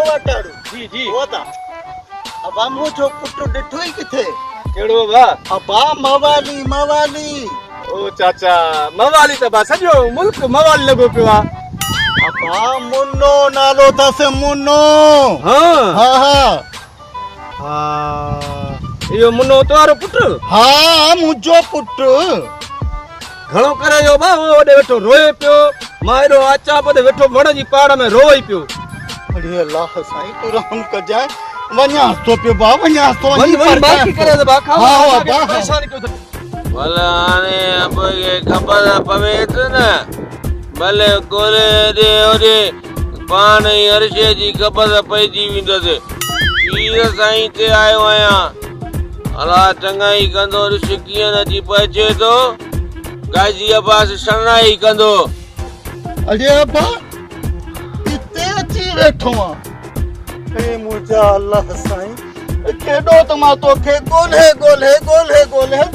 वटाड़ो जी जी होता अब मुझो पुट डिठो ही किथे केड़ो बा अबा मवाली मवाली ओ चाचा मवाली त बा सजो मुल्क मवाली लगो पियो आ अबा मुन्नो नालो दस मुन्नो हां हाँ हाँ हां यो मुन्नो तोरो पुट हाँ मुझो पुट घणो करे जो बा ओडे वेठो रोए पियो मायरो आचा पदे वेठो वण जी पाड़ में रोई पियो अरे अल्लाह साईं तू रहम कर जाए वन्या तो पे बा वन्या तो वही बाकी करे बा खाओ हाँ बा परेशान क्यों थे भला हाणे अब के खबर पवे त न भले गोले दे ओरे पाण ई हर शइ जी खबर पइजी वेंदसि पीर साईं ते आयो आहियां अला चङा ई कंदो ॾिस कीअं नथी पहुचे थो गाजी अब्बास शरणाई कंदो अरे अब्बा किते अची वेठो आ ए मुझा अल्लाह साईं केडो त मां तोखे गोले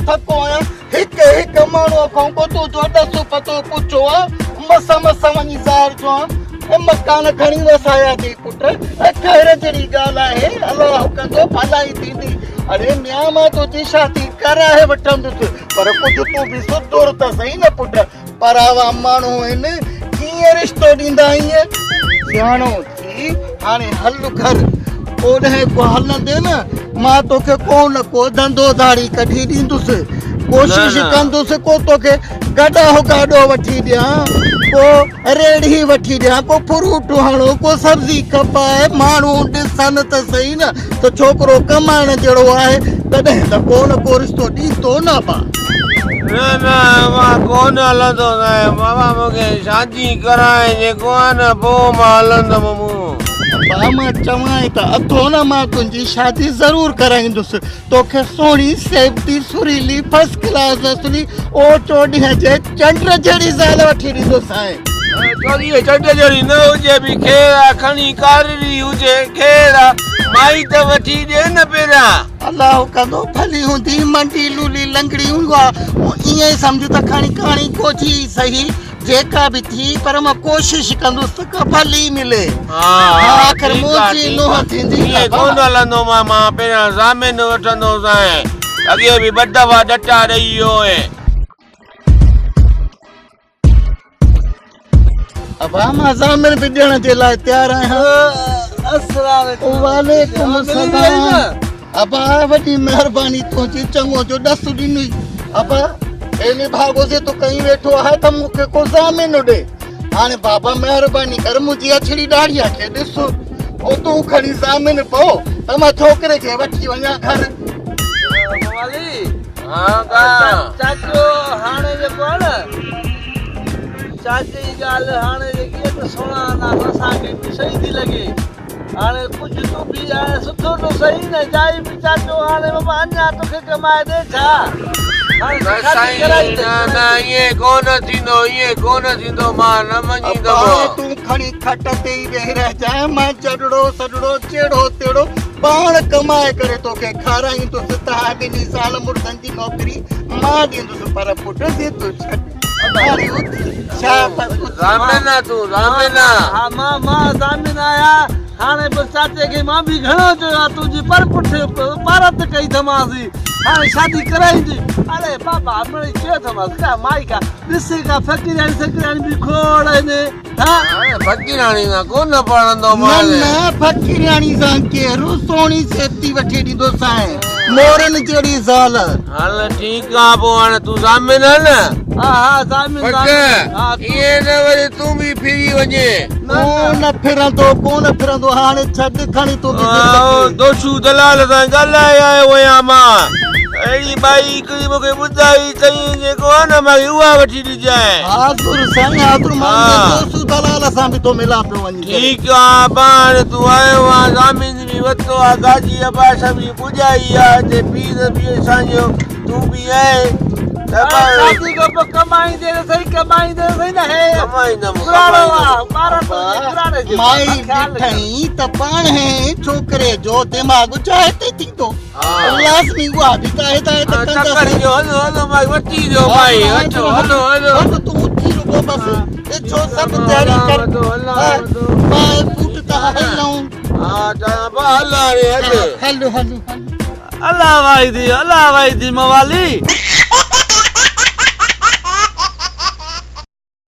थको आया हिक हिक माण्हू खां को तू जो दस पतो पुछो आ मसा वञी ज़ार जो ए मकान खणी वसाया थी पुट ए खैर जहिड़ी ॻाल्हि आहे अल्लाह कंदो भलाई थींदी अरे म्या मां तुंहिंजी शादी कराए वठंदुसि पर कुझु तूं बि सुधुर त सही न पुट परावा माण्हू आहिनि कीअं रिश्तो ॾींदा ईअं सियाणो थी हाणे हल घर ओॾे को हलंदे न मां तोखे को न को धंधो धाड़ी कढी ॾींदुसि कोशिश कंदुसि को तोखे गॾो गाॾो वठी ॾियां को रेड़ी वठी ॾियां को फ्रूट हणो को सब्जी खपाए माण्हू ॾिसनि त सही न त छोकिरो कमाइण जहिड़ो आहे तॾहिं त को न को रिश्तो ॾींदो न पा न मां कोन हलंदो न बाबा मूंखे शादी कराए जेको आहे न पोइ मां हलंदुमि मूं बा मां चवां त अथो न मां तुंहिंजी शादी ज़रूरु कराईंदुसि तोखे सुहिणी सेफ्टी सुरीली फर्स्ट क्लास असली ओ चोॾींहं जे चंड जहिड़ी ज़ाल वठी ॾींदुसि हाणे चोॾींहं चंड जहिड़ी न हुजे बि खेर आहे खणी कारी हुजे खेर आहे माई त वठी ॾे न पहिरियां अलाह कंदो भली हूंदी मंडी लूली लंगड़ी हूंदो आहे ईअं ई सम्झ त खणी कहाणी कोठी सही जेका भी थी पर मां कोशिश कंदुसि त भली मिले आख़िर मुंहिंजी नुंहुं थींदी ईअं कोन हलंदो मां पहिरियां ज़ामीन वठंदोसि अॻे बि ॿ दफ़ा डटा ॾेई वियो आहे अबा मां ज़ामीन बि ॾियण जे लाइ तयारु आहियां वालेकुम सलाम अबा वॾी महिरबानी तुंहिंजी चङो जो ॾस ॾिनी अबा एने भागो से तो कहीं वेठो है त मूंखे को ज़ामीन ॾे हाणे बाबा महिरबानी कर मुंहिंजी अछड़ी ॾाढ़ीअ खे ॾिस ओ तूं खणी ज़ामीन पो त मां छोकिरे खे वठी वञा घर चाचो हाणे जेको आहे न चाचे जी ॻाल्हि हाणे जेकी आहे त सुहिणा नाम असांखे बि सही थी लॻे हाणे कुझु तूं बि हाणे सुठो तो सही न जाई बि चाचो हाणे बाबा अञा तोखे कमाए ॾे छा ईअं कोन थींदो मां न मञींदुमि तूं खणी खट ते ई वेही रहिजांइ मां जॾड़ो सॾड़ो चेड़ो तेड़ो पाण कमाए करे तोखे खाराईंदुसि तव्हां ॿिन्ही साल मुर्दनि जी नौकरी मां ॾींदुसि पर पुट जे तूं छॾ मां ज़ामीन आया हाणे बि चाचे खे मां बि घणो चयो तुंहिंजी पर पुठि पारत कई अथमांसि हाणे शादी कराईंदी अरे बाबा मिड़ी चयो अथमांसि का माई का ॾिसे का फ़क़ीराणी बि खोड़ आहिनि फ़क़ीराणी सां कोन पढ़ंदो मां न फ़क़ीराणी सां केरु सुहिणी सेफ्टी वठी ॾींदोसांइ मोरनि जहिड़ी ज़ाल हल ठीकु आहे पोइ हाणे तूं ज़ामीन न हा ज़ामीन ईअं न वरी तूं बि फिरी वञे कोन फिरंदो हाणे छॾ खणी तूं दोशू दलाल सां ॻाल्हाए आयो आहियां मां अहिड़ी बाई हिकिड़ी मूंखे ॿुधाई चई जेको आहे न मां उहा वठी ॾिजांइ दलाल सां बि थो मिलां पियो वञी ठीकु आहे पाण तूं आयो आहे ज़ामीन बि वरितो आहे गाजी अब्बास बि पुॼाई आहे हिते पीर बि असांजो तूं बि आहे शादी को कमाईंदे सही न है माई ॾिठई त पाण है छोकिरे जो दिमाग़ चाहे ते थींदो लाज़मी उहा बि चाहे त हलो माई वठी ॾियो माई हलो तूं उथी रुगो बसि छो सभु तयारी कर मां फूट त हलऊं हल हाणे हल हलो हलो हलो अल्लाह वाहिदी मवाली